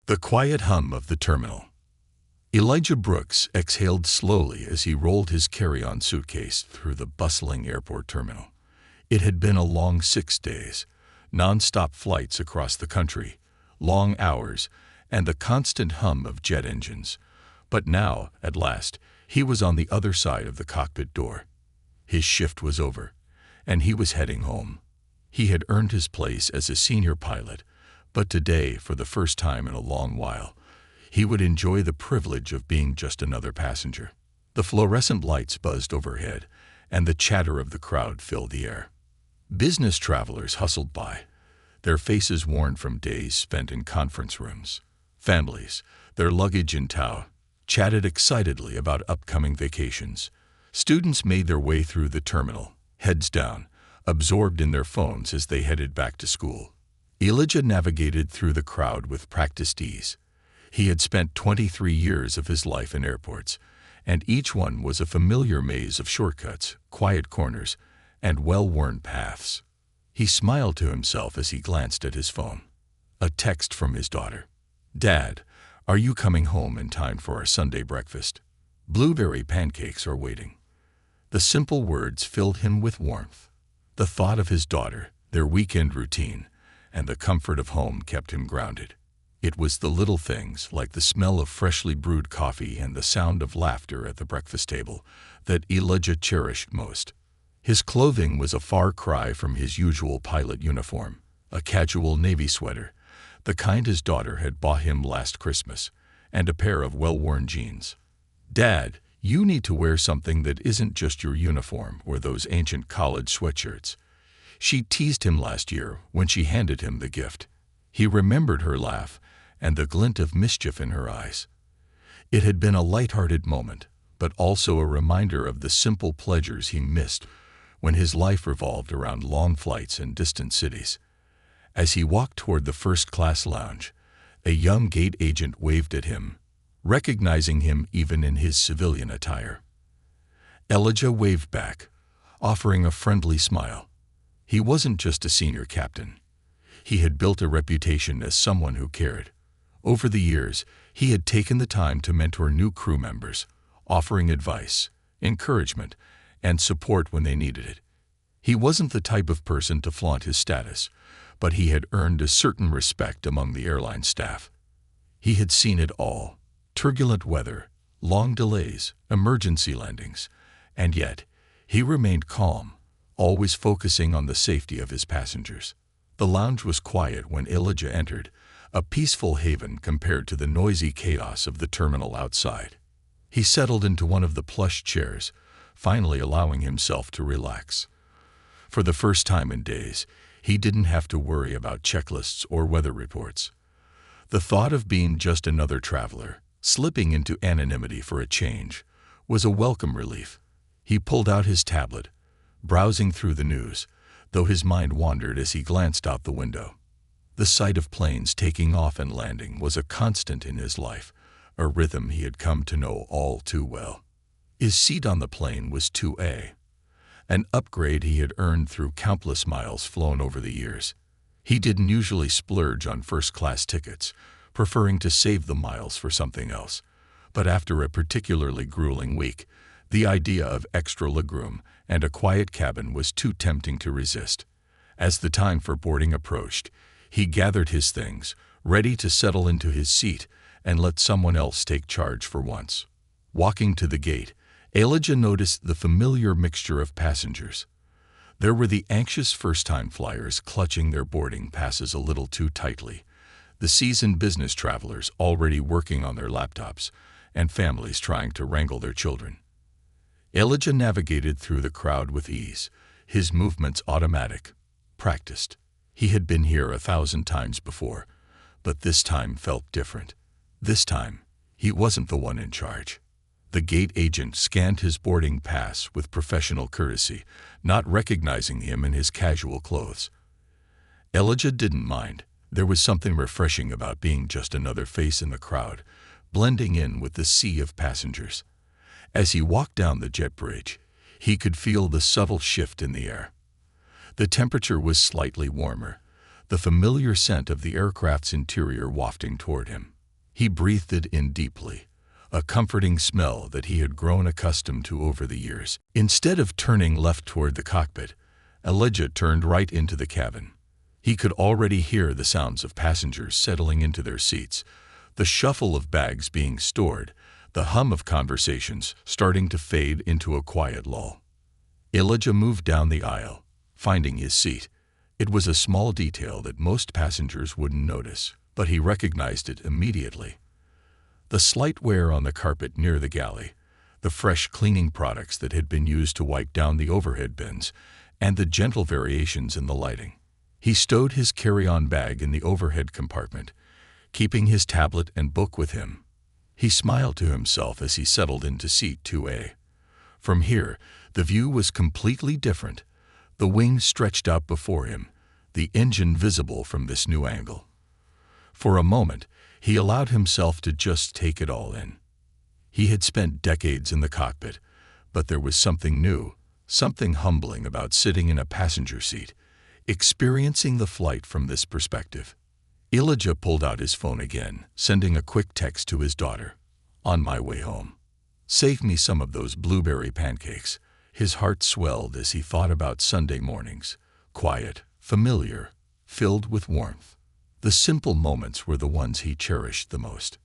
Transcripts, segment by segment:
The quiet hum of the terminal. Elijah Brooks exhaled slowly as he rolled his carry-on suitcase through the bustling airport terminal. It had been a long 6 days, non-stop flights across the country, long hours, and the constant hum of jet engines. But now, at last, he was on the other side of the cockpit door. His shift was over, and he was heading home. He had earned his place as a senior pilot, but today, for the first time in a long while, he would enjoy the privilege of being just another passenger. The fluorescent lights buzzed overhead, and the chatter of the crowd filled the air. Business travelers hustled by, their faces worn from days spent in conference rooms. Families, their luggage in tow, chatted excitedly about upcoming vacations. Students made their way through the terminal, heads down, absorbed in their phones as they headed back to school. Elijah navigated through the crowd with practiced ease. He had spent 23 years of his life in airports, and each one was a familiar maze of shortcuts, quiet corners, and well-worn paths. He smiled to himself as he glanced at his phone. A text from his daughter. "Dad, are you coming home in time for our Sunday breakfast? Blueberry pancakes are waiting." The simple words filled him with warmth. The thought of his daughter, their weekend routine, and the comfort of home kept him grounded. It was the little things, like the smell of freshly brewed coffee and the sound of laughter at the breakfast table, that Elijah cherished most. His clothing was a far cry from his usual pilot uniform, a casual navy sweater, the kind his daughter had bought him last Christmas, and a pair of well-worn jeans. "Dad, you need to wear something that isn't just your uniform or those ancient college sweatshirts." She teased him last year when she handed him the gift. He remembered her laugh and the glint of mischief in her eyes. It had been a light-hearted moment, but also a reminder of the simple pleasures he missed when his life revolved around long flights and distant cities. As he walked toward the first-class lounge, a young gate agent waved at him, recognizing him even in his civilian attire. Elijah waved back, offering a friendly smile. He wasn't just a senior captain. He had built a reputation as someone who cared. Over the years, he had taken the time to mentor new crew members, offering advice, encouragement, and support when they needed it. He wasn't the type of person to flaunt his status, but he had earned a certain respect among the airline staff. He had seen it all: turbulent weather, long delays, emergency landings, and yet he remained calm, always focusing on the safety of his passengers. The lounge was quiet when Elijah entered, a peaceful haven compared to the noisy chaos of the terminal outside. He settled into one of the plush chairs, finally allowing himself to relax. For the first time in days, he didn't have to worry about checklists or weather reports. The thought of being just another traveler, slipping into anonymity for a change, was a welcome relief. He pulled out his tablet, browsing through the news, though his mind wandered as he glanced out the window. The sight of planes taking off and landing was a constant in his life, a rhythm he had come to know all too well. His seat on the plane was 2A, an upgrade he had earned through countless miles flown over the years. He didn't usually splurge on first-class tickets, preferring to save the miles for something else. But after a particularly grueling week, the idea of extra legroom and a quiet cabin was too tempting to resist. As the time for boarding approached, he gathered his things, ready to settle into his seat and let someone else take charge for once. Walking to the gate, Elijah noticed the familiar mixture of passengers. There were the anxious first-time flyers clutching their boarding passes a little too tightly, the seasoned business travelers already working on their laptops, and families trying to wrangle their children. Elijah navigated through the crowd with ease, his movements automatic, practiced. He had been here 1,000 times before, but this time felt different. This time, he wasn't the one in charge. The gate agent scanned his boarding pass with professional courtesy, not recognizing him in his casual clothes. Elijah didn't mind. There was something refreshing about being just another face in the crowd, blending in with the sea of passengers. As he walked down the jet bridge, he could feel the subtle shift in the air. The temperature was slightly warmer, the familiar scent of the aircraft's interior wafting toward him. He breathed it in deeply, a comforting smell that he had grown accustomed to over the years. Instead of turning left toward the cockpit, Elijah turned right into the cabin. He could already hear the sounds of passengers settling into their seats, the shuffle of bags being stored, the hum of conversations starting to fade into a quiet lull. Elijah moved down the aisle, finding his seat. It was a small detail that most passengers wouldn't notice, but he recognized it immediately. The slight wear on the carpet near the galley, the fresh cleaning products that had been used to wipe down the overhead bins, and the gentle variations in the lighting. He stowed his carry-on bag in the overhead compartment, keeping his tablet and book with him. He smiled to himself as he settled into seat 2A. From here, the view was completely different. The wings stretched out before him, the engine visible from this new angle. For a moment, he allowed himself to just take it all in. He had spent decades in the cockpit, but there was something new, something humbling about sitting in a passenger seat, experiencing the flight from this perspective. Elijah pulled out his phone again, sending a quick text to his daughter. "On my way home. Save me some of those blueberry pancakes." His heart swelled as he thought about Sunday mornings, quiet, familiar, filled with warmth. The simple moments were the ones he cherished the most.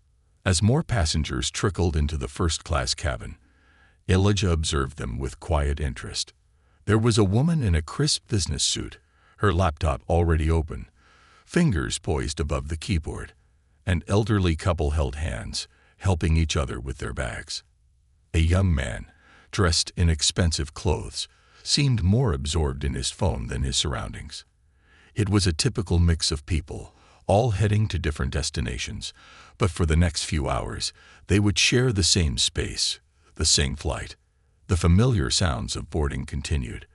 As more passengers trickled into the first-class cabin, Elijah observed them with quiet interest. There was a woman in a crisp business suit, her laptop already open, fingers poised above the keyboard. An elderly couple held hands, helping each other with their bags. A young man, dressed in expensive clothes, seemed more absorbed in his phone than his surroundings. It was a typical mix of people, all heading to different destinations, but for the next few hours, they would share the same space, the same flight. The familiar sounds of boarding continued,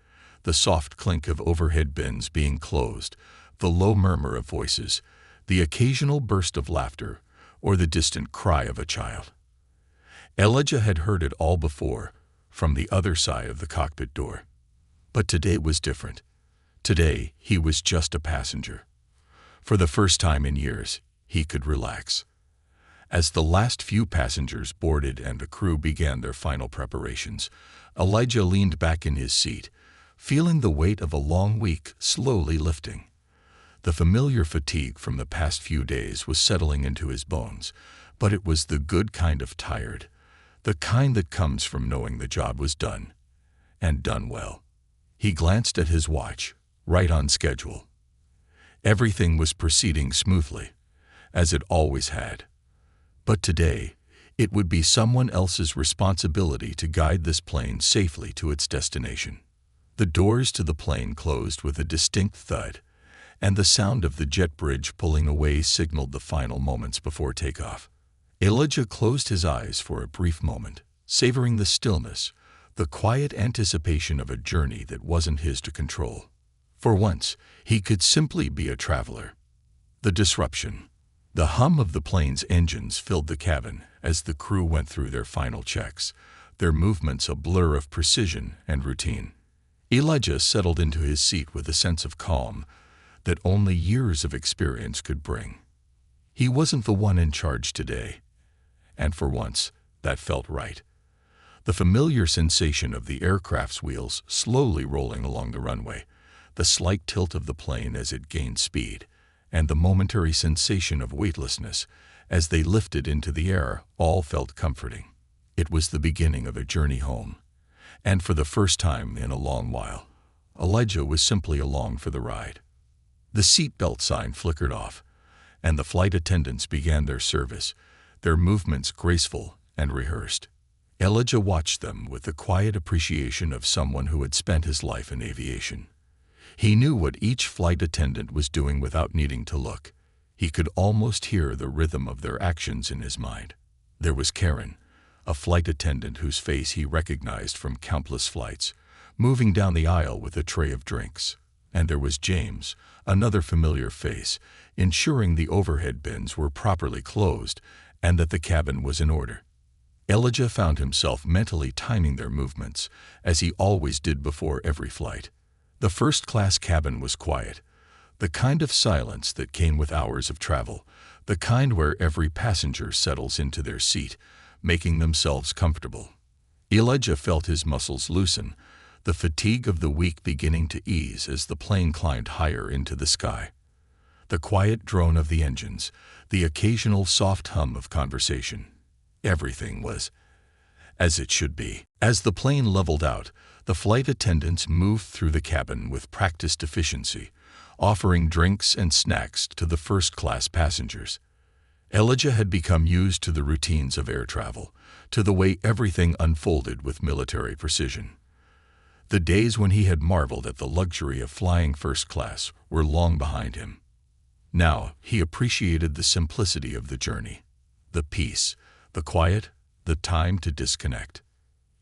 the soft clink of overhead bins being closed, the low murmur of voices, the occasional burst of laughter, or the distant cry of a child. Elijah had heard it all before, from the other side of the cockpit door. But today was different. Today, he was just a passenger. For the first time in years, he could relax. As the last few passengers boarded and the crew began their final preparations, Elijah leaned back in his seat, feeling the weight of a long week slowly lifting. The familiar fatigue from the past few days was settling into his bones, but it was the good kind of tired, the kind that comes from knowing the job was done, and done well. He glanced at his watch, right on schedule. Everything was proceeding smoothly, as it always had. But today, it would be someone else's responsibility to guide this plane safely to its destination. The doors to the plane closed with a distinct thud, and the sound of the jet bridge pulling away signaled the final moments before takeoff. Elijah closed his eyes for a brief moment, savoring the stillness, the quiet anticipation of a journey that wasn't his to control. For once, he could simply be a traveler. The disruption, the hum of the plane's engines filled the cabin as the crew went through their final checks, their movements a blur of precision and routine. Elijah settled into his seat with a sense of calm that only years of experience could bring. He wasn't the one in charge today, and for once, that felt right. The familiar sensation of the aircraft's wheels slowly rolling along the runway, the slight tilt of the plane as it gained speed, and the momentary sensation of weightlessness as they lifted into the air all felt comforting. It was the beginning of a journey home, and for the first time in a long while, Elijah was simply along for the ride. The seatbelt sign flickered off, and the flight attendants began their service, their movements graceful and rehearsed. Elijah watched them with the quiet appreciation of someone who had spent his life in aviation. He knew what each flight attendant was doing without needing to look. He could almost hear the rhythm of their actions in his mind. There was Karen, a flight attendant whose face he recognized from countless flights, moving down the aisle with a tray of drinks. And there was James, another familiar face, ensuring the overhead bins were properly closed and that the cabin was in order. Elijah found himself mentally timing their movements, as he always did before every flight. The first-class cabin was quiet, The kind of silence that came with hours of travel, the kind where every passenger settles into their seat, making themselves comfortable. Elijah felt his muscles loosen, the fatigue of the week beginning to ease as the plane climbed higher into the sky. The quiet drone of the engines, the occasional soft hum of conversation. Everything was as it should be. As the plane leveled out, the flight attendants moved through the cabin with practiced efficiency, offering drinks and snacks to the first-class passengers. Elijah had become used to the routines of air travel, to the way everything unfolded with military precision. The days when he had marveled at the luxury of flying first class were long behind him. Now he appreciated the simplicity of the journey, the peace, the quiet, the time to disconnect.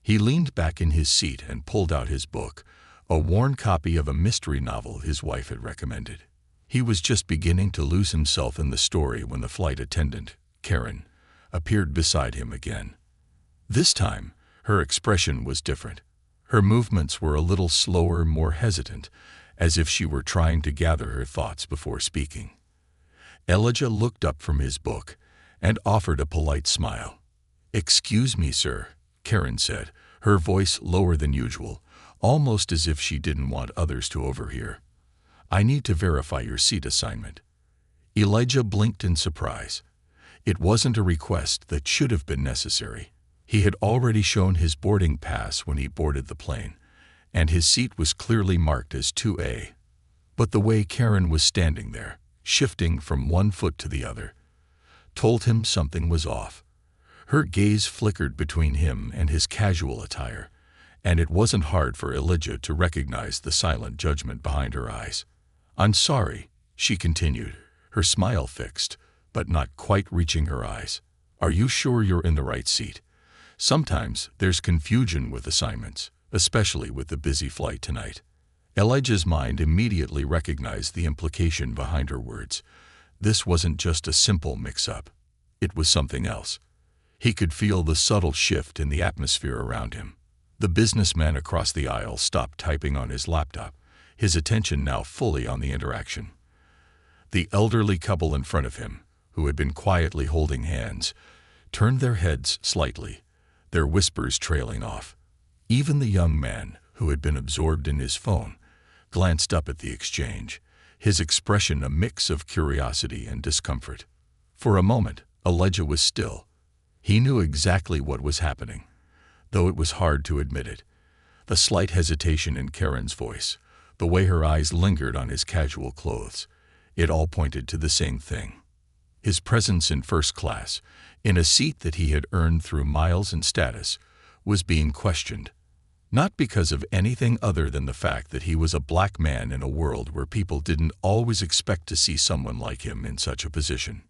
He leaned back in his seat and pulled out his book, a worn copy of a mystery novel his wife had recommended. He was just beginning to lose himself in the story when the flight attendant, Karen, appeared beside him again. This time, her expression was different. Her movements were a little slower, more hesitant, as if she were trying to gather her thoughts before speaking. Elijah looked up from his book and offered a polite smile. "Excuse me, sir," Karen said, her voice lower than usual, almost as if she didn't want others to overhear. "I need to verify your seat assignment." Elijah blinked in surprise. It wasn't a request that should have been necessary. He had already shown his boarding pass when he boarded the plane, and his seat was clearly marked as 2A. But the way Karen was standing there, shifting from one foot to the other, told him something was off. Her gaze flickered between him and his casual attire, and it wasn't hard for Elijah to recognize the silent judgment behind her eyes. "I'm sorry," she continued, her smile fixed, but not quite reaching her eyes. "Are you sure you're in the right seat? Sometimes there's confusion with assignments, especially with the busy flight tonight." Elijah's mind immediately recognized the implication behind her words. This wasn't just a simple mix-up. It was something else. He could feel the subtle shift in the atmosphere around him. The businessman across the aisle stopped typing on his laptop, his attention now fully on the interaction. The elderly couple in front of him, who had been quietly holding hands, turned their heads slightly, their whispers trailing off. Even the young man, who had been absorbed in his phone, glanced up at the exchange, his expression a mix of curiosity and discomfort. For a moment, Elijah was still. He knew exactly what was happening, though it was hard to admit it. The slight hesitation in Karen's voice, the way her eyes lingered on his casual clothes, it all pointed to the same thing. His presence in first class, in a seat that he had earned through miles and status, was being questioned. Not because of anything other than the fact that he was a black man in a world where people didn't always expect to see someone like him in such a position.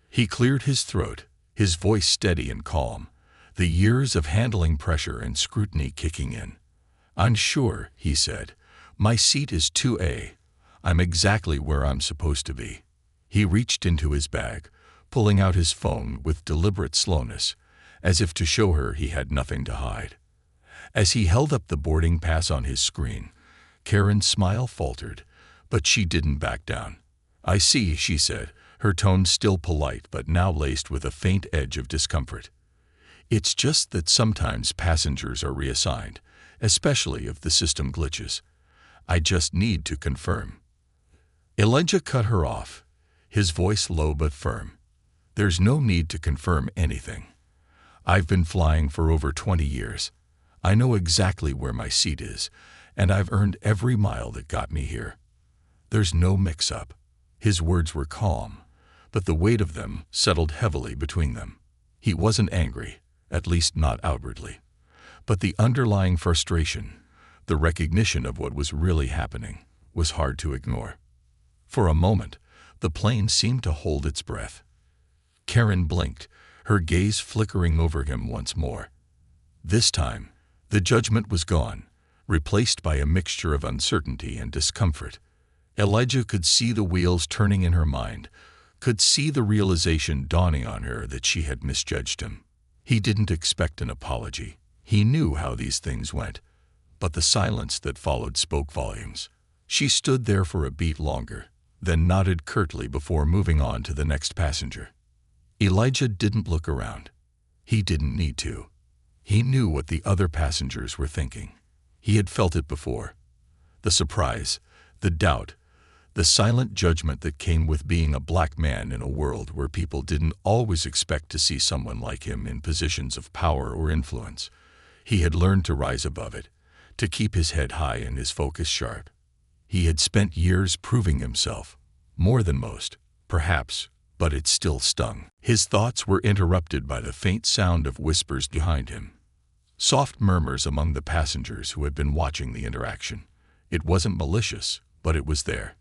He cleared his throat, his voice steady and calm, the years of handling pressure and scrutiny kicking in. "I'm sure," he said. "My seat is 2A. I'm exactly where I'm supposed to be." He reached into his bag, pulling out his phone with deliberate slowness, as if to show her he had nothing to hide. As he held up the boarding pass on his screen, Karen's smile faltered, but she didn't back down. "I see," she said, her tone still polite but now laced with a faint edge of discomfort. "It's just that sometimes passengers are reassigned, especially if the system glitches. I just need to confirm." Elijah cut her off, his voice low but firm. "There's no need to confirm anything. I've been flying for over 20 years. I know exactly where my seat is, and I've earned every mile that got me here. There's no mix-up." His words were calm, but the weight of them settled heavily between them. He wasn't angry, at least not outwardly, but the underlying frustration, the recognition of what was really happening, was hard to ignore. For a moment, the plane seemed to hold its breath. Karen blinked, her gaze flickering over him once more. This time, the judgment was gone, replaced by a mixture of uncertainty and discomfort. Elijah could see the wheels turning in her mind, could see the realization dawning on her that she had misjudged him. He didn't expect an apology. He knew how these things went, but the silence that followed spoke volumes. She stood there for a beat longer, then nodded curtly before moving on to the next passenger. Elijah didn't look around. He didn't need to. He knew what the other passengers were thinking. He had felt it before. The surprise, the doubt, the silent judgment that came with being a black man in a world where people didn't always expect to see someone like him in positions of power or influence. He had learned to rise above it, to keep his head high and his focus sharp. He had spent years proving himself, more than most, perhaps, but it still stung. His thoughts were interrupted by the faint sound of whispers behind him. Soft murmurs among the passengers who had been watching the interaction. It wasn't malicious, but it was there.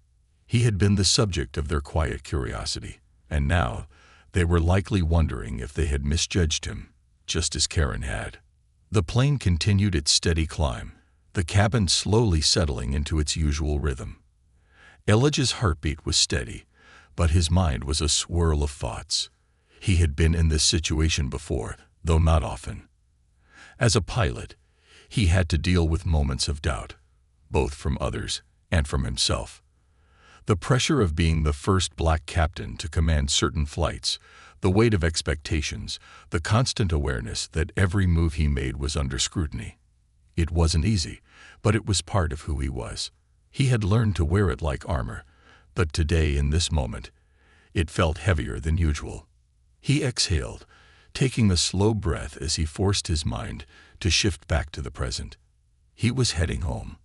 He had been the subject of their quiet curiosity, and now they were likely wondering if they had misjudged him, just as Karen had. The plane continued its steady climb, the cabin slowly settling into its usual rhythm. Elijah's heartbeat was steady, but his mind was a swirl of thoughts. He had been in this situation before, though not often. As a pilot, he had to deal with moments of doubt, both from others and from himself. The pressure of being the first black captain to command certain flights, the weight of expectations, the constant awareness that every move he made was under scrutiny. It wasn't easy, but it was part of who he was. He had learned to wear it like armor, but today, in this moment, it felt heavier than usual. He exhaled, taking a slow breath as he forced his mind to shift back to the present. He was heading home.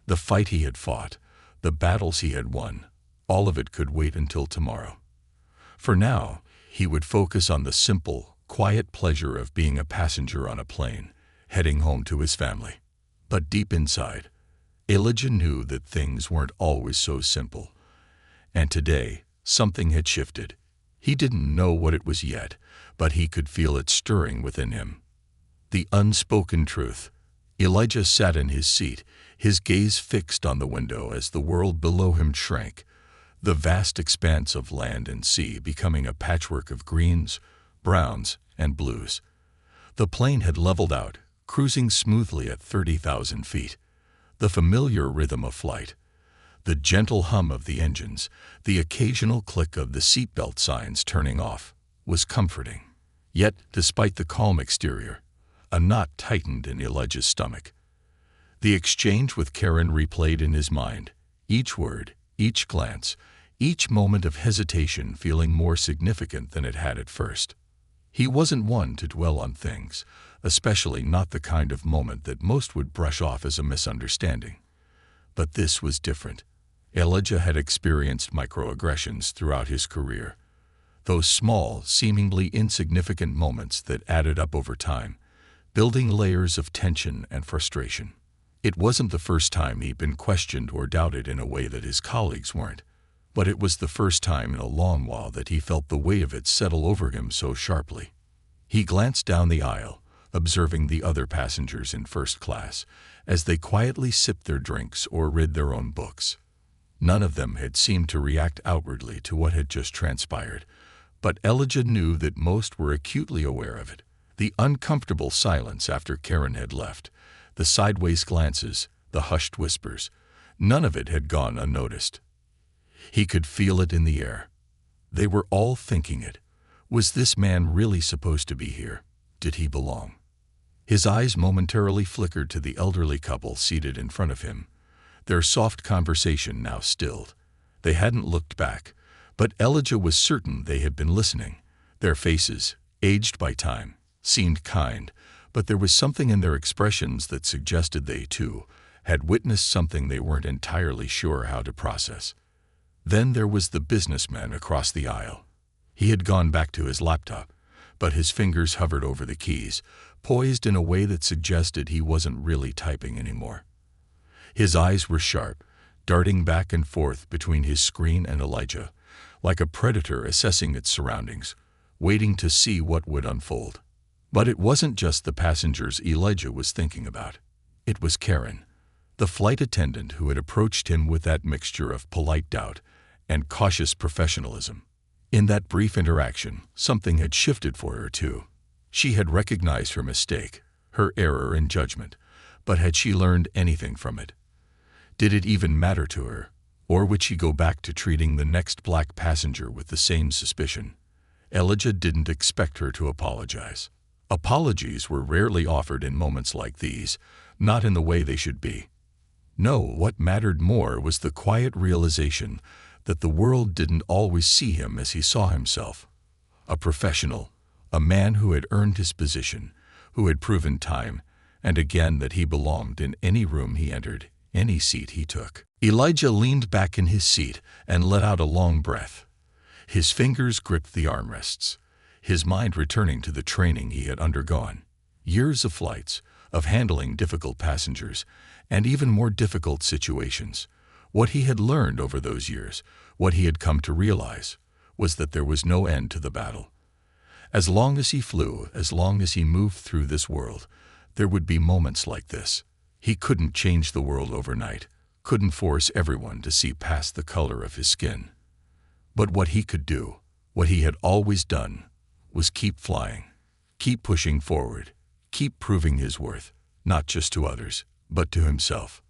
The fight he had fought, the battles he had won, all of it could wait until tomorrow. For now, he would focus on the simple, quiet pleasure of being a passenger on a plane, heading home to his family. But deep inside, Elijah knew that things weren't always so simple. And today, something had shifted. He didn't know what it was yet, but he could feel it stirring within him. The unspoken truth. Elijah sat in his seat, his gaze fixed on the window as the world below him shrank, the vast expanse of land and sea becoming a patchwork of greens, browns, and blues. The plane had leveled out, cruising smoothly at 30,000 feet. The familiar rhythm of flight, the gentle hum of the engines, the occasional click of the seatbelt signs turning off, was comforting. Yet, despite the calm exterior, a knot tightened in Elijah's stomach. The exchange with Karen replayed in his mind, each word, each glance, each moment of hesitation feeling more significant than it had at first. He wasn't one to dwell on things, especially not the kind of moment that most would brush off as a misunderstanding. But this was different. Elijah had experienced microaggressions throughout his career. Those small, seemingly insignificant moments that added up over time, building layers of tension and frustration. It wasn't the first time he'd been questioned or doubted in a way that his colleagues weren't, but it was the first time in a long while that he felt the weight of it settle over him so sharply. He glanced down the aisle, observing the other passengers in first class, as they quietly sipped their drinks or read their own books. None of them had seemed to react outwardly to what had just transpired, but Elijah knew that most were acutely aware of it. The uncomfortable silence after Karen had left, the sideways glances, the hushed whispers, none of it had gone unnoticed. He could feel it in the air. They were all thinking it. Was this man really supposed to be here? Did he belong? His eyes momentarily flickered to the elderly couple seated in front of him, their soft conversation now stilled. They hadn't looked back, but Elijah was certain they had been listening. Their faces, aged by time, seemed kind, but there was something in their expressions that suggested they, too, had witnessed something they weren't entirely sure how to process. Then there was the businessman across the aisle. He had gone back to his laptop, but his fingers hovered over the keys, poised in a way that suggested he wasn't really typing anymore. His eyes were sharp, darting back and forth between his screen and Elijah, like a predator assessing its surroundings, waiting to see what would unfold. But it wasn't just the passengers Elijah was thinking about. It was Karen, the flight attendant who had approached him with that mixture of polite doubt and cautious professionalism. In that brief interaction, something had shifted for her too. She had recognized her mistake, her error in judgment, but had she learned anything from it? Did it even matter to her? Or would she go back to treating the next black passenger with the same suspicion? Elijah didn't expect her to apologize. Apologies were rarely offered in moments like these, not in the way they should be. No, what mattered more was the quiet realization that the world didn't always see him as he saw himself. A professional, a man who had earned his position, who had proven time and again that he belonged in any room he entered, any seat he took. Elijah leaned back in his seat and let out a long breath. His fingers gripped the armrests, his mind returning to the training he had undergone. Years of flights, of handling difficult passengers, and even more difficult situations. What he had learned over those years, what he had come to realize, was that there was no end to the battle. As long as he flew, as long as he moved through this world, there would be moments like this. He couldn't change the world overnight, couldn't force everyone to see past the color of his skin. But what he could do, what he had always done, was keep flying, keep pushing forward, keep proving his worth, not just to others, but to himself.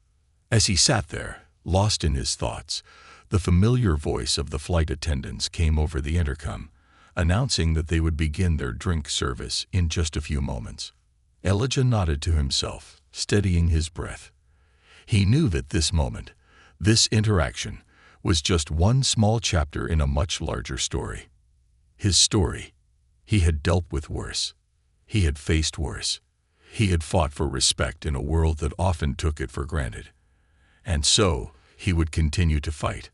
As he sat there, lost in his thoughts, the familiar voice of the flight attendants came over the intercom, announcing that they would begin their drink service in just a few moments. Elijah nodded to himself, steadying his breath. He knew that this moment, this interaction, was just one small chapter in a much larger story. His story. He had dealt with worse. He had faced worse. He had fought for respect in a world that often took it for granted. And so, he would continue to fight,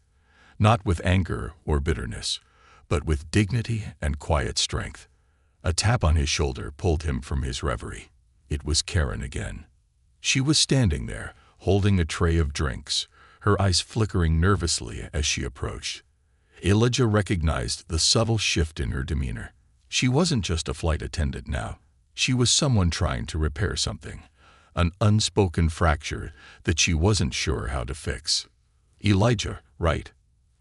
not with anger or bitterness, but with dignity and quiet strength. A tap on his shoulder pulled him from his reverie. It was Karen again. She was standing there, holding a tray of drinks, her eyes flickering nervously as she approached. Elijah recognized the subtle shift in her demeanor. She wasn't just a flight attendant now. She was someone trying to repair something, an unspoken fracture that she wasn't sure how to fix. "Elijah, right?"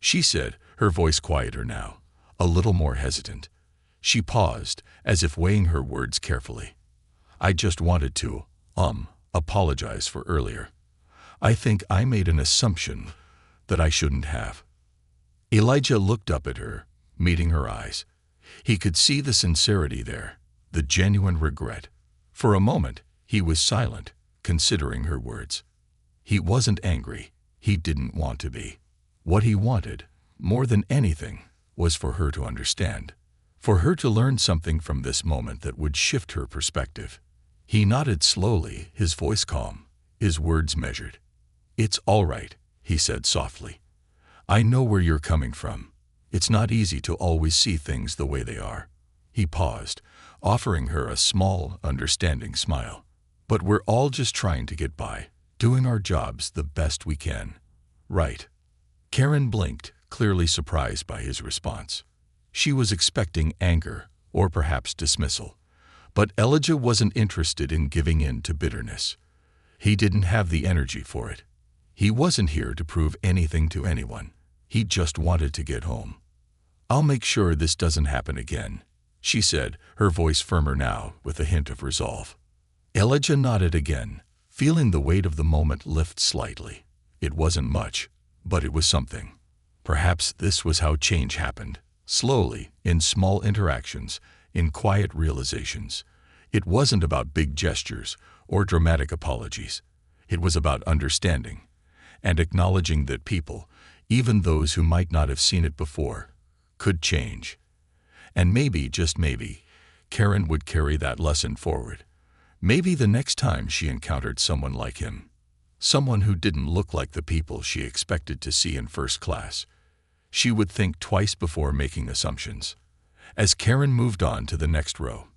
she said, her voice quieter now, a little more hesitant. She paused, as if weighing her words carefully. "I just wanted to, apologize for earlier. I think I made an assumption that I shouldn't have." Elijah looked up at her, meeting her eyes. He could see the sincerity there, the genuine regret. For a moment, he was silent, considering her words. He wasn't angry. He didn't want to be. What he wanted, more than anything, was for her to understand, for her to learn something from this moment that would shift her perspective. He nodded slowly, his voice calm, his words measured. "It's all right," he said softly. "I know where you're coming from. It's not easy to always see things the way they are." He paused, offering her a small, understanding smile. "But we're all just trying to get by, doing our jobs the best we can. Right?" Karen blinked, clearly surprised by his response. She was expecting anger, or perhaps dismissal. But Elijah wasn't interested in giving in to bitterness. He didn't have the energy for it. He wasn't here to prove anything to anyone. He just wanted to get home. "I'll make sure this doesn't happen again," she said, her voice firmer now, with a hint of resolve. Elijah nodded again, feeling the weight of the moment lift slightly. It wasn't much, but it was something. Perhaps this was how change happened, slowly, in small interactions, in quiet realizations. It wasn't about big gestures or dramatic apologies. It was about understanding and acknowledging that people, even those who might not have seen it before, could change. And maybe, just maybe, Karen would carry that lesson forward. Maybe the next time she encountered someone like him, someone who didn't look like the people she expected to see in first class, she would think twice before making assumptions. As Karen moved on to the next row,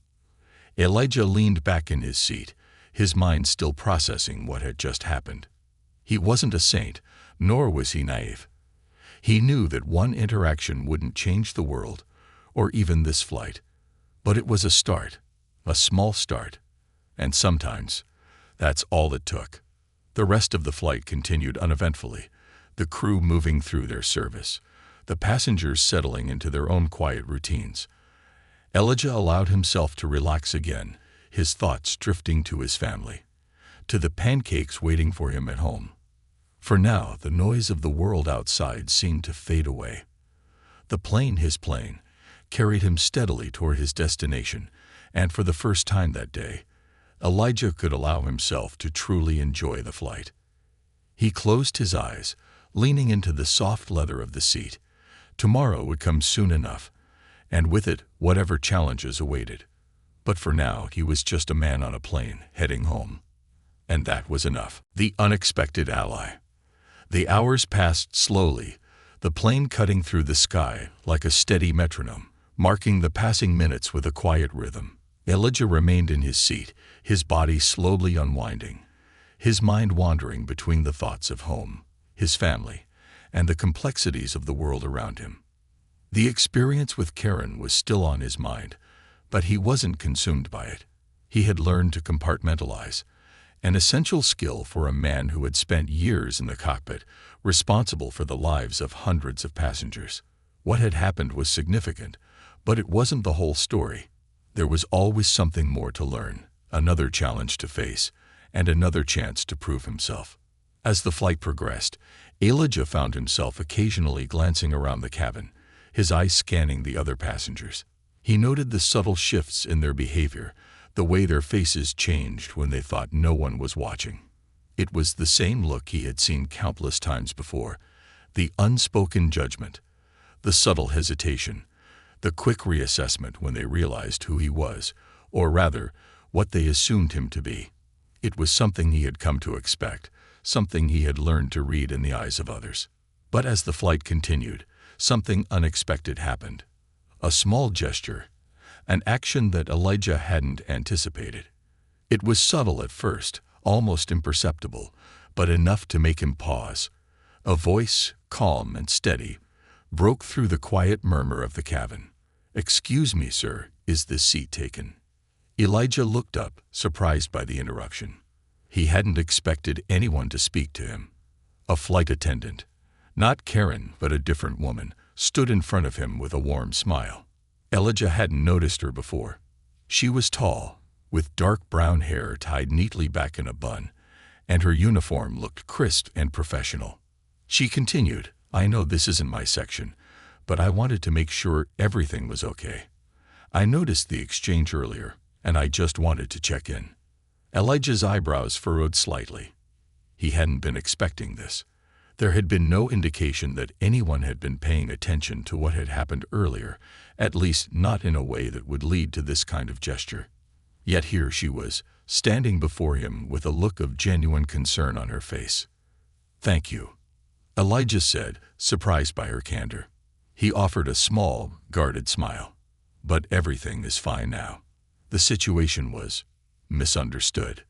Elijah leaned back in his seat, his mind still processing what had just happened. He wasn't a saint, nor was he naive. He knew that one interaction wouldn't change the world, or even this flight. But it was a start, a small start. And sometimes, that's all it took. The rest of the flight continued uneventfully, the crew moving through their service, the passengers settling into their own quiet routines. Elijah allowed himself to relax again, his thoughts drifting to his family, to the pancakes waiting for him at home. For now, the noise of the world outside seemed to fade away. The plane, his plane, carried him steadily toward his destination, and for the first time that day, Elijah could allow himself to truly enjoy the flight. He closed his eyes, leaning into the soft leather of the seat. Tomorrow would come soon enough, and with it, whatever challenges awaited. But for now, he was just a man on a plane, heading home. And that was enough. The unexpected ally. The hours passed slowly, the plane cutting through the sky like a steady metronome, marking the passing minutes with a quiet rhythm. Elijah remained in his seat, his body slowly unwinding, his mind wandering between the thoughts of home, his family, and the complexities of the world around him. The experience with Karen was still on his mind, but he wasn't consumed by it. He had learned to compartmentalize, an essential skill for a man who had spent years in the cockpit, responsible for the lives of hundreds of passengers. What had happened was significant, but it wasn't the whole story. There was always something more to learn, another challenge to face, and another chance to prove himself. As the flight progressed, Elijah found himself occasionally glancing around the cabin, his eyes scanning the other passengers. He noted the subtle shifts in their behavior, the way their faces changed when they thought no one was watching. It was the same look he had seen countless times before, the unspoken judgment, the subtle hesitation, the quick reassessment when they realized who he was, or rather, what they assumed him to be. It was something he had come to expect, something he had learned to read in the eyes of others. But as the flight continued, something unexpected happened. A small gesture, an action that Elijah hadn't anticipated. It was subtle at first, almost imperceptible, but enough to make him pause. A voice, calm and steady, broke through the quiet murmur of the cabin. "Excuse me, sir, is this seat taken?" Elijah looked up, surprised by the interruption. He hadn't expected anyone to speak to him. A flight attendant, not Karen but a different woman, stood in front of him with a warm smile. Elijah hadn't noticed her before. She was tall, with dark brown hair tied neatly back in a bun, and her uniform looked crisp and professional. She continued, "I know this isn't my section, but I wanted to make sure everything was okay. I noticed the exchange earlier, and I just wanted to check in." Elijah's eyebrows furrowed slightly. He hadn't been expecting this. There had been no indication that anyone had been paying attention to what had happened earlier, at least not in a way that would lead to this kind of gesture. Yet here she was, standing before him with a look of genuine concern on her face. "Thank you," Elijah said, surprised by her candor. He offered a small, guarded smile. "But everything is fine now." The situation was misunderstood.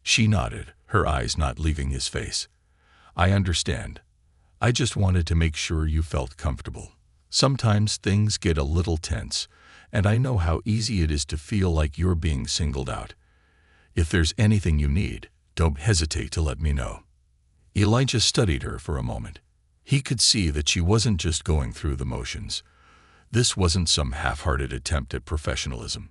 She nodded, her eyes not leaving his face. "I understand. I just wanted to make sure you felt comfortable. Sometimes things get a little tense, and I know how easy it is to feel like you're being singled out. If there's anything you need, don't hesitate to let me know." Elijah studied her for a moment. He could see that she wasn't just going through the motions. This wasn't some half-hearted attempt at professionalism.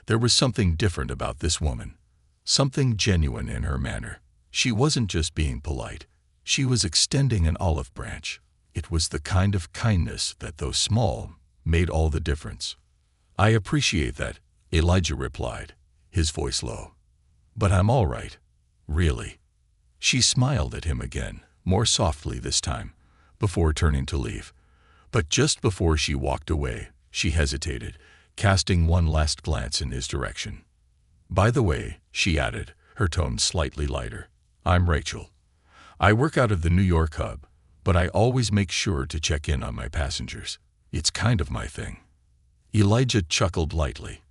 There was something different about this woman, something genuine in her manner. She wasn't just being polite. She was extending an olive branch. It was the kind of kindness that, though small, made all the difference. "I appreciate that," Elijah replied, his voice low. "But I'm all right, really." She smiled at him again, more softly this time, before turning to leave. But just before she walked away, she hesitated, casting one last glance in his direction. "By the way," she added, her tone slightly lighter, "I'm Rachel. I work out of the New York hub, but I always make sure to check in on my passengers. It's kind of my thing." Elijah chuckled lightly.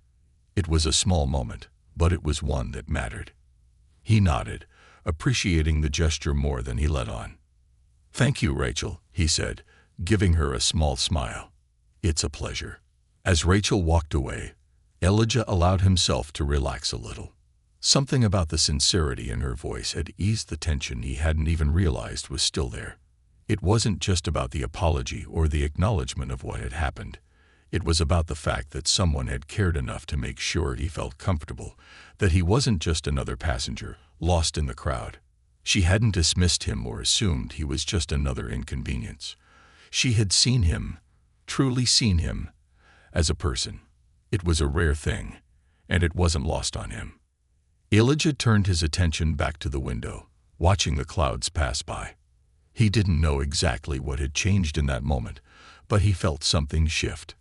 It was a small moment, but it was one that mattered. He nodded, appreciating the gesture more than he let on. "Thank you, Rachel," he said, giving her a small smile. "It's a pleasure." As Rachel walked away, Elijah allowed himself to relax a little. Something about the sincerity in her voice had eased the tension he hadn't even realized was still there. It wasn't just about the apology or the acknowledgement of what had happened. It was about the fact that someone had cared enough to make sure he felt comfortable, that he wasn't just another passenger, lost in the crowd. She hadn't dismissed him or assumed he was just another inconvenience. She had seen him, truly seen him, as a person. It was a rare thing, and it wasn't lost on him. Elijah turned his attention back to the window, watching the clouds pass by. He didn't know exactly what had changed in that moment, but he felt something shift.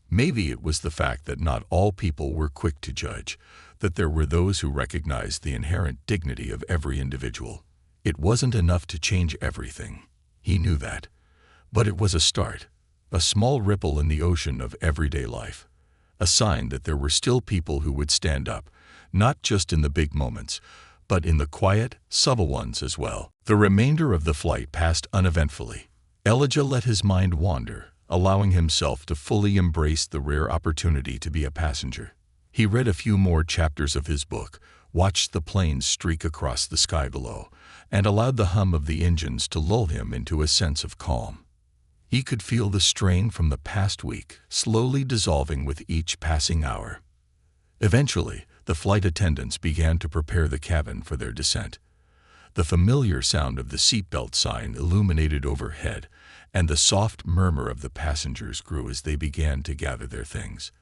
Maybe it was the fact that not all people were quick to judge, that there were those who recognized the inherent dignity of every individual. It wasn't enough to change everything. He knew that. But it was a start, a small ripple in the ocean of everyday life, a sign that there were still people who would stand up, not just in the big moments, but in the quiet, subtle ones as well. The remainder of the flight passed uneventfully. Elijah let his mind wander, allowing himself to fully embrace the rare opportunity to be a passenger. He read a few more chapters of his book, watched the planes streak across the sky below, and allowed the hum of the engines to lull him into a sense of calm. He could feel the strain from the past week slowly dissolving with each passing hour. Eventually, the flight attendants began to prepare the cabin for their descent. The familiar sound of the seatbelt sign illuminated overhead, and the soft murmur of the passengers grew as they began to gather their things.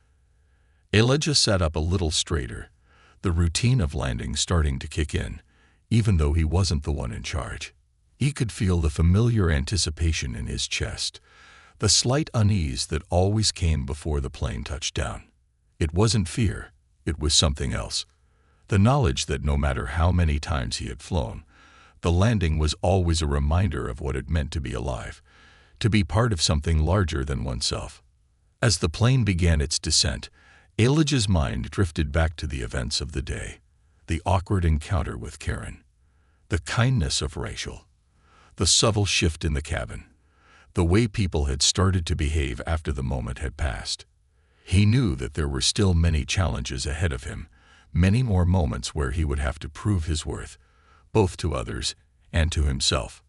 Elijah sat up a little straighter, the routine of landing starting to kick in, even though he wasn't the one in charge. He could feel the familiar anticipation in his chest, the slight unease that always came before the plane touched down. It wasn't fear, it was something else. The knowledge that no matter how many times he had flown, the landing was always a reminder of what it meant to be alive, to be part of something larger than oneself. As the plane began its descent, Elijah's mind drifted back to the events of the day, the awkward encounter with Karen, the kindness of Rachel, the subtle shift in the cabin, the way people had started to behave after the moment had passed. He knew that there were still many challenges ahead of him, many more moments where he would have to prove his worth, both to others and to himself.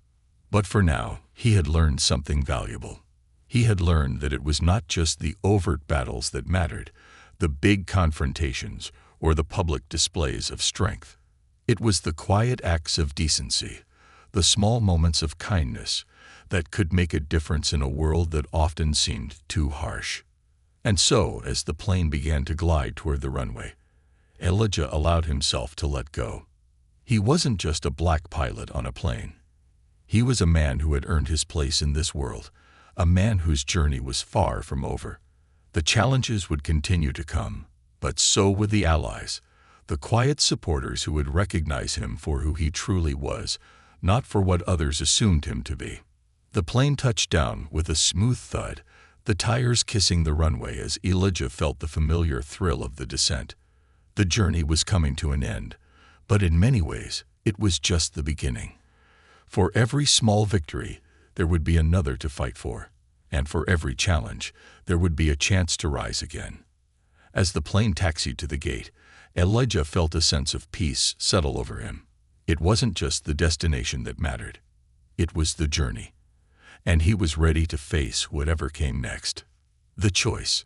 But for now, he had learned something valuable. He had learned that it was not just the overt battles that mattered, the big confrontations, or the public displays of strength. It was the quiet acts of decency, the small moments of kindness, that could make a difference in a world that often seemed too harsh. And so, as the plane began to glide toward the runway, Elijah allowed himself to let go. He wasn't just a black pilot on a plane. He was a man who had earned his place in this world, a man whose journey was far from over. The challenges would continue to come, but so would the allies, the quiet supporters who would recognize him for who he truly was, not for what others assumed him to be. The plane touched down with a smooth thud, the tires kissing the runway as Elijah felt the familiar thrill of the descent. The journey was coming to an end, but in many ways, it was just the beginning. For every small victory, there would be another to fight for, and for every challenge, there would be a chance to rise again. As the plane taxied to the gate, Elijah felt a sense of peace settle over him. It wasn't just the destination that mattered. It was the journey. And he was ready to face whatever came next. The choice.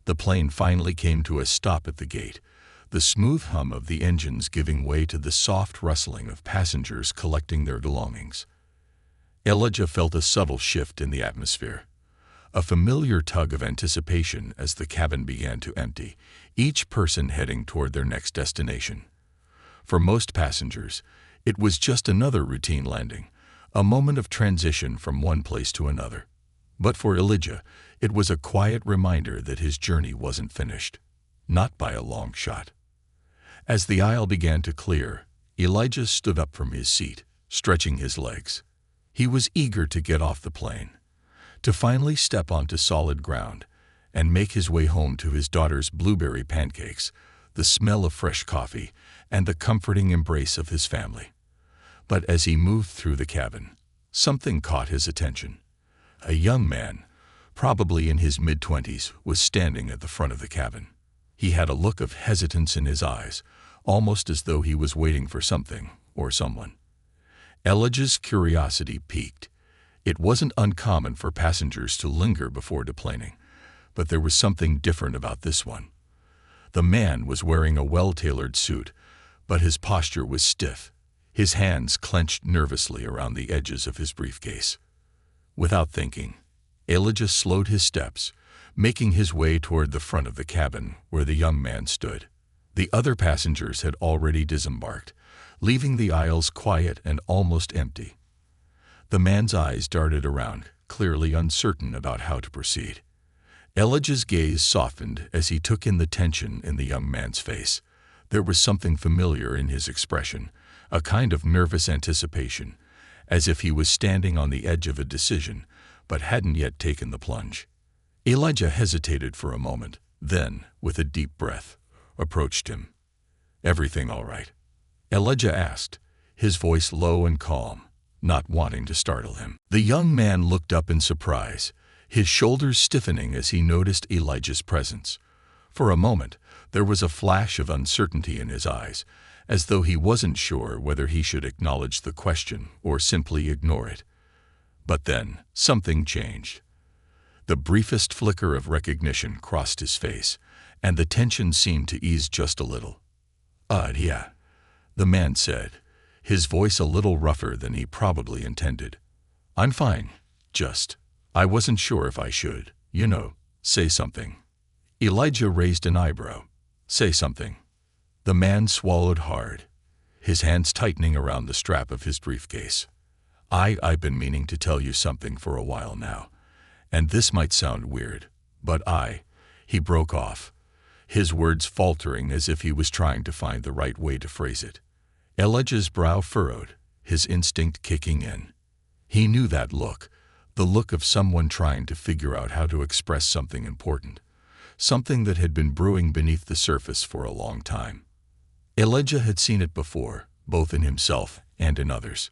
The plane finally came to a stop at the gate, the smooth hum of the engines giving way to the soft rustling of passengers collecting their belongings. Elijah felt a subtle shift in the atmosphere, a familiar tug of anticipation as the cabin began to empty, each person heading toward their next destination. For most passengers, it was just another routine landing, a moment of transition from one place to another. But for Elijah, it was a quiet reminder that his journey wasn't finished, not by a long shot. As the aisle began to clear, Elijah stood up from his seat, stretching his legs. He was eager to get off the plane, to finally step onto solid ground and make his way home to his daughter's blueberry pancakes, the smell of fresh coffee, and the comforting embrace of his family. But as he moved through the cabin, something caught his attention. A young man, probably in his mid-20s, was standing at the front of the cabin. He had a look of hesitance in his eyes, almost as though he was waiting for something or someone. Elijah's curiosity piqued. It wasn't uncommon for passengers to linger before deplaning, but there was something different about this one. The man was wearing a well-tailored suit, but his posture was stiff, His hands clenched nervously around the edges of his briefcase. Without thinking, Elijah slowed his steps, making his way toward the front of the cabin where the young man stood. The other passengers had already disembarked, leaving the aisles quiet and almost empty. The man's eyes darted around, clearly uncertain about how to proceed. Elijah's gaze softened as he took in the tension in the young man's face. There was something familiar in his expression, a kind of nervous anticipation, as if he was standing on the edge of a decision, but hadn't yet taken the plunge. Elijah hesitated for a moment, then, with a deep breath, approached him. "Everything all right?" Elijah asked, his voice low and calm, not wanting to startle him. The young man looked up in surprise, his shoulders stiffening as he noticed Elijah's presence. For a moment, there was a flash of uncertainty in his eyes, as though he wasn't sure whether he should acknowledge the question or simply ignore it. But then, something changed. The briefest flicker of recognition crossed his face, and the tension seemed to ease just a little. Yeah," the man said, his voice a little rougher than he probably intended. "I'm fine, I wasn't sure if I should, say something." Elijah raised an eyebrow. "Say something." The man swallowed hard, his hands tightening around the strap of his briefcase. I've been meaning to tell you something for a while now, and this might sound weird, but he broke off, his words faltering as if he was trying to find the right way to phrase it. Elijah's brow furrowed, his instinct kicking in. He knew that look, the look of someone trying to figure out how to express something important, something that had been brewing beneath the surface for a long time. Elijah had seen it before, both in himself and in others.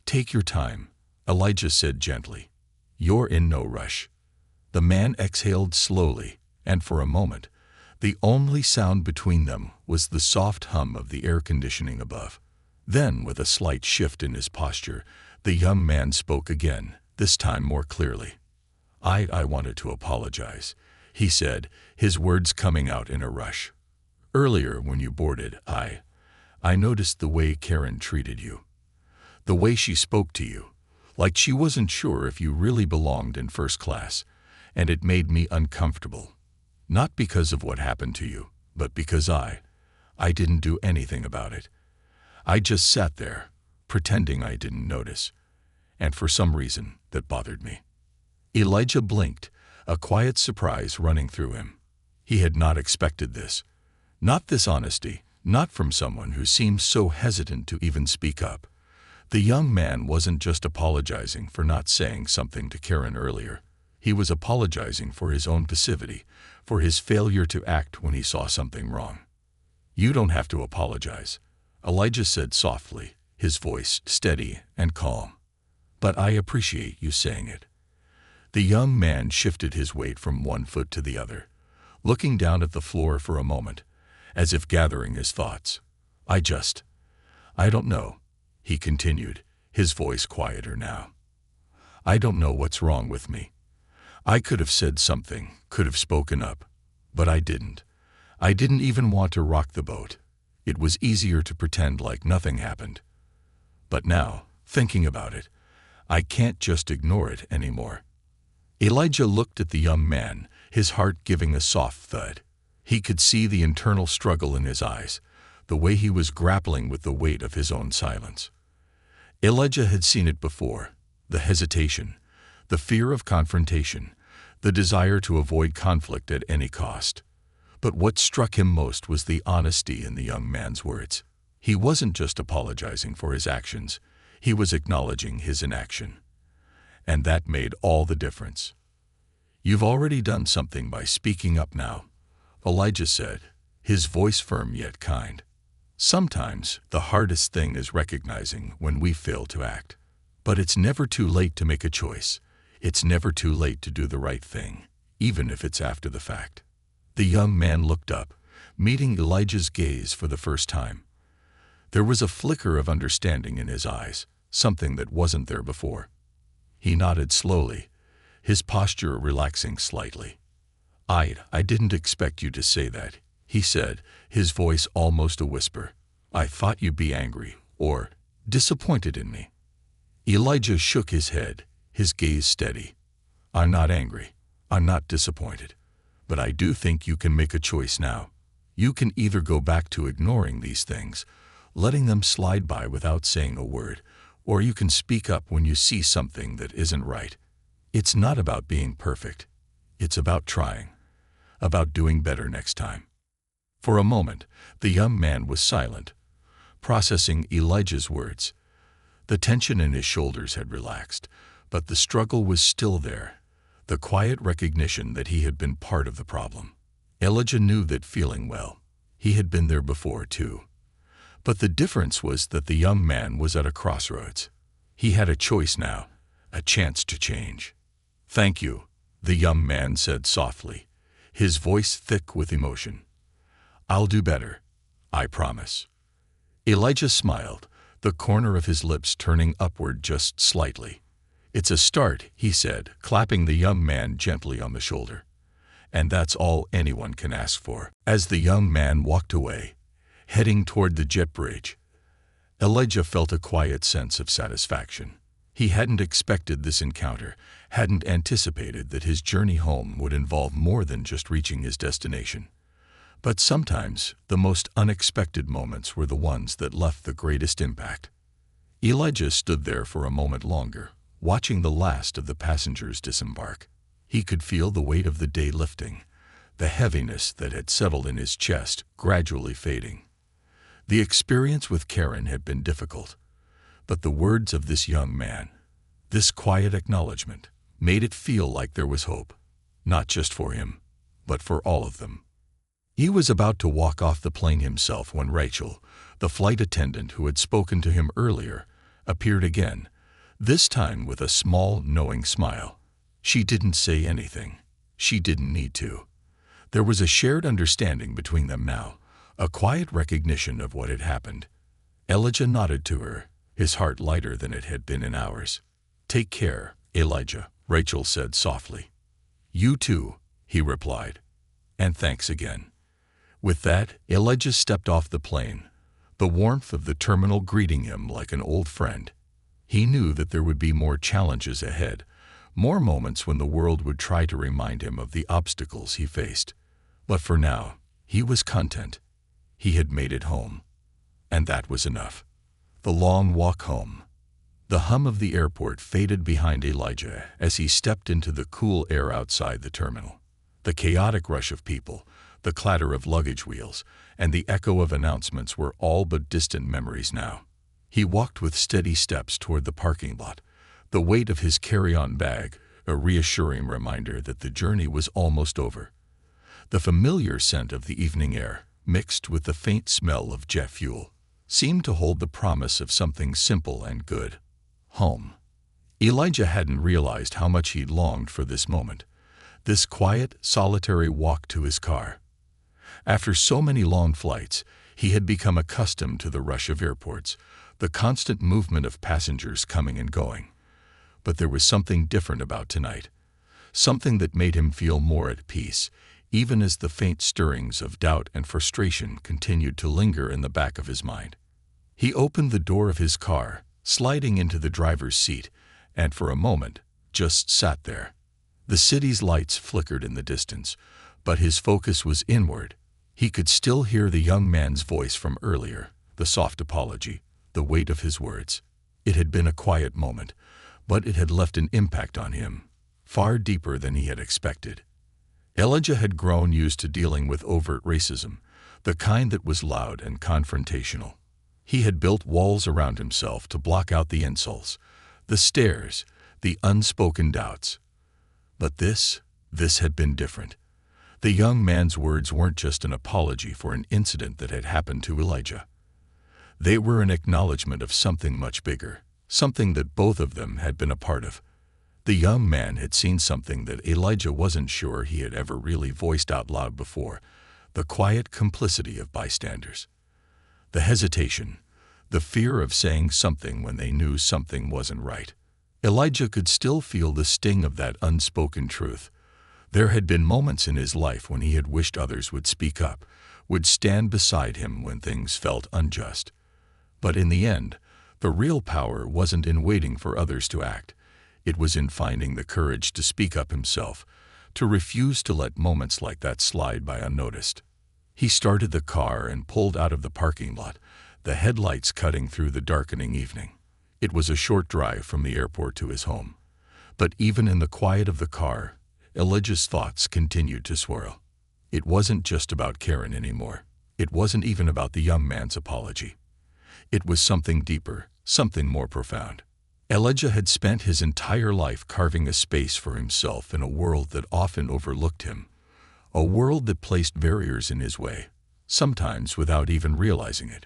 "Take your time," Elijah said gently. "You're in no rush." The man exhaled slowly, and for a moment, the only sound between them was the soft hum of the air conditioning above. Then, with a slight shift in his posture, the young man spoke again, this time more clearly. I wanted to apologize," he said, his words coming out in a rush. "Earlier, when you boarded, I noticed the way Karen treated you. The way she spoke to you, like she wasn't sure if you really belonged in first class, and it made me uncomfortable. Not because of what happened to you, but because I didn't do anything about it. I just sat there, pretending I didn't notice, and for some reason that bothered me." Elijah blinked, a quiet surprise running through him. He had not expected this. Not this honesty, not from someone who seemed so hesitant to even speak up. The young man wasn't just apologizing for not saying something to Karen earlier. He was apologizing for his own passivity, for his failure to act when he saw something wrong. "You don't have to apologize," Elijah said softly, his voice steady and calm. "But I appreciate you saying it." The young man shifted his weight from one foot to the other, looking down at the floor for a moment, as if gathering his thoughts. I don't know," he continued, his voice quieter now. "I don't know what's wrong with me. I could have said something, could have spoken up, but I didn't. I didn't even want to rock the boat. It was easier to pretend like nothing happened. But now, thinking about it, I can't just ignore it anymore." Elijah looked at the young man, his heart giving a soft thud. He could see the internal struggle in his eyes, the way he was grappling with the weight of his own silence. Elijah had seen it before, the hesitation, the fear of confrontation, the desire to avoid conflict at any cost. But what struck him most was the honesty in the young man's words. He wasn't just apologizing for his actions, he was acknowledging his inaction. And that made all the difference. "You've already done something by speaking up now," Elijah said, his voice firm yet kind. "Sometimes the hardest thing is recognizing when we fail to act. But it's never too late to make a choice. It's never too late to do the right thing, even if it's after the fact." The young man looked up, meeting Elijah's gaze for the first time. There was a flicker of understanding in his eyes, something that wasn't there before. He nodded slowly, his posture relaxing slightly. I didn't expect you to say that," he said, his voice almost a whisper. "I thought you'd be angry, or Disappointed in me?" Elijah shook his head, his gaze steady. "I'm not angry. I'm not disappointed. But I do think you can make a choice now. You can either go back to ignoring these things, letting them slide by without saying a word, or you can speak up when you see something that isn't right. It's not about being perfect. It's about trying, about doing better next time." For a moment, the young man was silent, processing Elijah's words. The tension in his shoulders had relaxed, but the struggle was still there, the quiet recognition that he had been part of the problem. Elijah knew that feeling well. He had been there before, too. But the difference was that the young man was at a crossroads. He had a choice now, a chance to change. "Thank you," the young man said softly, his voice thick with emotion. "I'll do better. I promise." Elijah smiled, the corner of his lips turning upward just slightly. "It's a start," he said, clapping the young man gently on the shoulder. "And that's all anyone can ask for." As the young man walked away, heading toward the jet bridge, Elijah felt a quiet sense of satisfaction. He hadn't expected this encounter, hadn't anticipated that his journey home would involve more than just reaching his destination. But sometimes the most unexpected moments were the ones that left the greatest impact. Elijah stood there for a moment longer, watching the last of the passengers disembark. He could feel the weight of the day lifting, the heaviness that had settled in his chest gradually fading. The experience with Karen had been difficult, but the words of this young man, this quiet acknowledgement, made it feel like there was hope, not just for him, but for all of them. He was about to walk off the plane himself when Rachel, the flight attendant who had spoken to him earlier, appeared again, this time with a small, knowing smile. She didn't say anything. She didn't need to. There was a shared understanding between them now, a quiet recognition of what had happened. Elijah nodded to her, his heart lighter than it had been in hours. "Take care, Elijah," Rachel said softly. "You too," he replied. "And thanks again." With that, Elijah stepped off the plane, the warmth of the terminal greeting him like an old friend. He knew that there would be more challenges ahead, more moments when the world would try to remind him of the obstacles he faced. But for now, he was content. He had made it home. And that was enough. The long walk home. The hum of the airport faded behind Elijah as he stepped into the cool air outside the terminal. The chaotic rush of people, the clatter of luggage wheels, and the echo of announcements were all but distant memories now. He walked with steady steps toward the parking lot, the weight of his carry-on bag, a reassuring reminder that the journey was almost over. The familiar scent of the evening air, mixed with the faint smell of jet fuel, seemed to hold the promise of something simple and good. Home. Elijah hadn't realized how much he'd longed for this moment, this quiet, solitary walk to his car. After so many long flights, he had become accustomed to the rush of airports, the constant movement of passengers coming and going. But there was something different about tonight, something that made him feel more at peace, even as the faint stirrings of doubt and frustration continued to linger in the back of his mind. He opened the door of his car, sliding into the driver's seat, and for a moment just sat there. The city's lights flickered in the distance, but his focus was inward. He could still hear the young man's voice from earlier, the soft apology, the weight of his words. It had been a quiet moment, but it had left an impact on him, far deeper than he had expected. Elijah had grown used to dealing with overt racism, the kind that was loud and confrontational. He had built walls around himself to block out the insults, the stares, the unspoken doubts. But this had been different. The young man's words weren't just an apology for an incident that had happened to Elijah. They were an acknowledgement of something much bigger, something that both of them had been a part of. The young man had seen something that Elijah wasn't sure he had ever really voiced out loud before, the quiet complicity of bystanders. The hesitation, the fear of saying something when they knew something wasn't right. Elijah could still feel the sting of that unspoken truth. There had been moments in his life when he had wished others would speak up, would stand beside him when things felt unjust. But in the end, The real power wasn't in waiting for others to act. It was in finding the courage to speak up himself, to refuse to let moments like that slide by unnoticed. He started the car and pulled out of the parking lot, the headlights cutting through the darkening evening. It was a short drive from the airport to his home. But even in the quiet of the car, Elijah's thoughts continued to swirl. It wasn't just about Karen anymore. It wasn't even about the young man's apology. It was something deeper, something more profound. Elijah had spent his entire life carving a space for himself in a world that often overlooked him, a world that placed barriers in his way, sometimes without even realizing it.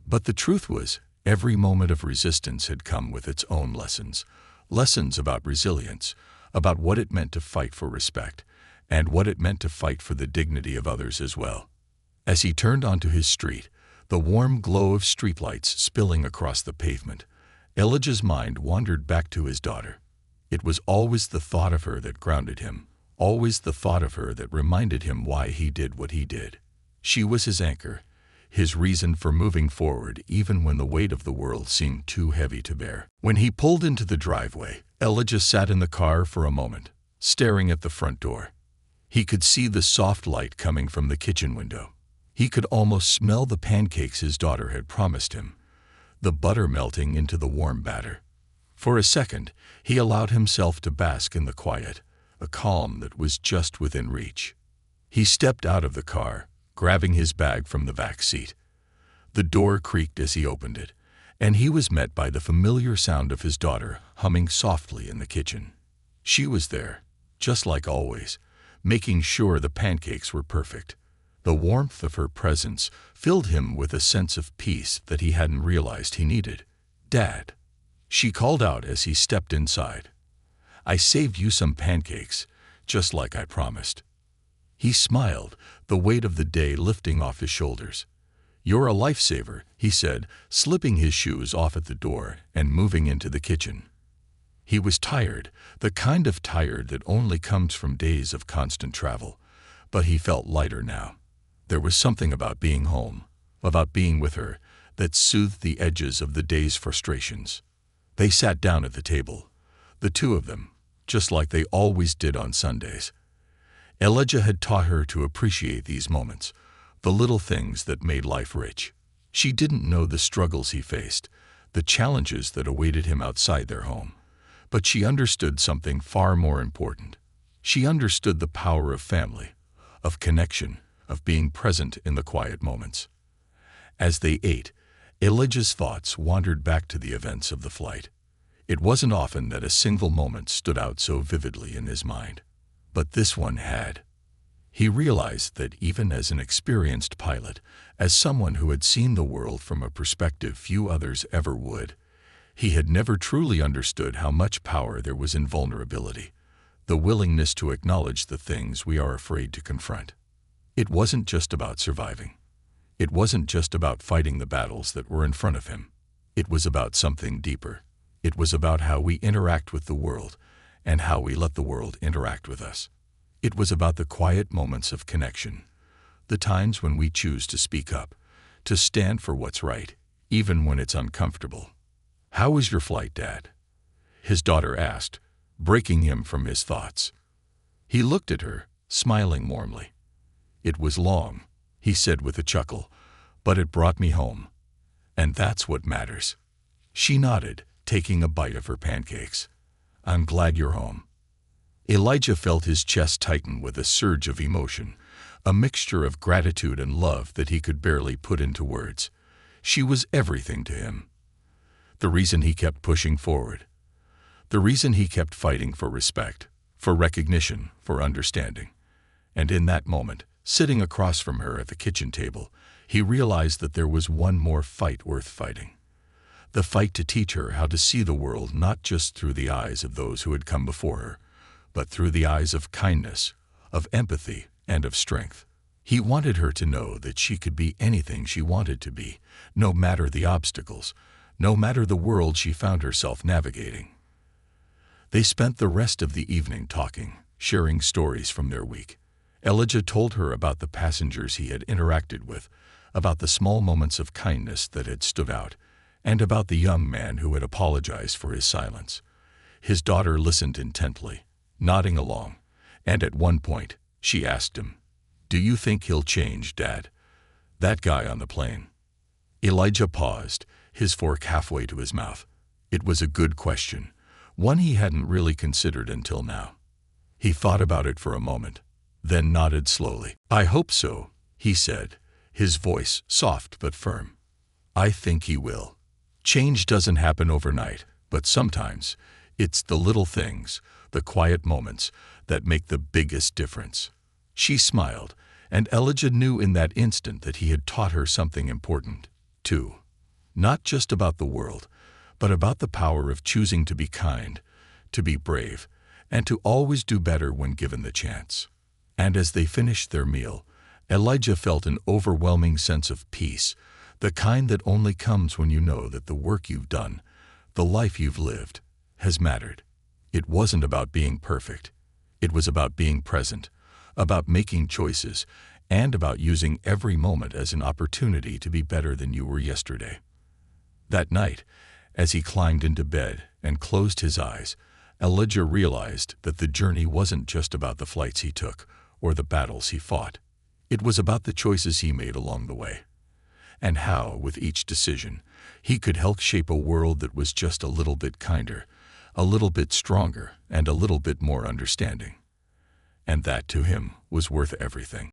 But the truth was, every moment of resistance had come with its own lessons, lessons about resilience, about what it meant to fight for respect, and what it meant to fight for the dignity of others as well. As he turned onto his street, the warm glow of streetlights spilling across the pavement, Elijah's mind wandered back to his daughter. It was always the thought of her that grounded him, always the thought of her that reminded him why he did what he did. She was his anchor, his reason for moving forward even when the weight of the world seemed too heavy to bear. When he pulled into the driveway, Elijah sat in the car for a moment, staring at the front door. He could see the soft light coming from the kitchen window. He could almost smell the pancakes his daughter had promised him, the butter melting into the warm batter. For a second, he allowed himself to bask in the quiet, a calm that was just within reach. He stepped out of the car, grabbing his bag from the back seat. The door creaked as he opened it, and he was met by the familiar sound of his daughter humming softly in the kitchen. She was there, just like always, making sure the pancakes were perfect. The warmth of her presence filled him with a sense of peace that he hadn't realized he needed. "Dad," she called out as he stepped inside. "I saved you some pancakes, just like I promised." He smiled, the weight of the day lifting off his shoulders. "You're a lifesaver," he said, slipping his shoes off at the door and moving into the kitchen. He was tired, the kind of tired that only comes from days of constant travel, but he felt lighter now. There was something about being home, about being with her, that soothed the edges of the day's frustrations. They sat down at the table, the two of them, just like they always did on Sundays. Elijah had taught her to appreciate these moments, the little things that made life rich. She didn't know the struggles he faced, the challenges that awaited him outside their home, but she understood something far more important. She understood the power of family, of connection, of being present in the quiet moments. As they ate, Elijah's thoughts wandered back to the events of the flight. It wasn't often that a single moment stood out so vividly in his mind, but this one had. He realized that even as an experienced pilot, as someone who had seen the world from a perspective few others ever would, he had never truly understood how much power there was in vulnerability, the willingness to acknowledge the things we are afraid to confront. It wasn't just about surviving. It wasn't just about fighting the battles that were in front of him. It was about something deeper. It was about how we interact with the world and how we let the world interact with us. It was about the quiet moments of connection, the times when we choose to speak up, to stand for what's right, even when it's uncomfortable. "How was your flight, Dad?" his daughter asked, breaking him from his thoughts. He looked at her, smiling warmly. "It was long," he said with a chuckle, "but it brought me home. And that's what matters." She nodded, taking a bite of her pancakes. "I'm glad you're home." Elijah felt his chest tighten with a surge of emotion, a mixture of gratitude and love that he could barely put into words. She was everything to him. The reason he kept pushing forward. The reason he kept fighting for respect, for recognition, for understanding. And in that moment, sitting across from her at the kitchen table, he realized that there was one more fight worth fighting. The fight to teach her how to see the world not just through the eyes of those who had come before her, but through the eyes of kindness, of empathy, and of strength. He wanted her to know that she could be anything she wanted to be, no matter the obstacles, no matter the world she found herself navigating. They spent the rest of the evening talking, sharing stories from their week. Elijah told her about the passengers he had interacted with, about the small moments of kindness that had stood out, and about the young man who had apologized for his silence. His daughter listened intently, nodding along, and at one point, she asked him, "Do you think he'll change, Dad? That guy on the plane?" Elijah paused, his fork halfway to his mouth. It was a good question, one he hadn't really considered until now. He thought about it for a moment, then nodded slowly. "I hope so," he said, his voice soft but firm. "I think he will. Change doesn't happen overnight, but sometimes it's the little things, the quiet moments, that make the biggest difference." She smiled, and Elijah knew in that instant that he had taught her something important, too. Not just about the world, but about the power of choosing to be kind, to be brave, and to always do better when given the chance. And as they finished their meal, Elijah felt an overwhelming sense of peace, the kind that only comes when you know that the work you've done, the life you've lived, has mattered. It wasn't about being perfect. It was about being present, about making choices, and about using every moment as an opportunity to be better than you were yesterday. That night, as he climbed into bed and closed his eyes, Elijah realized that the journey wasn't just about the flights he took or the battles he fought. It was about the choices he made along the way, and how, with each decision, he could help shape a world that was just a little bit kinder, a little bit stronger, and a little bit more understanding. And that, to him, was worth everything.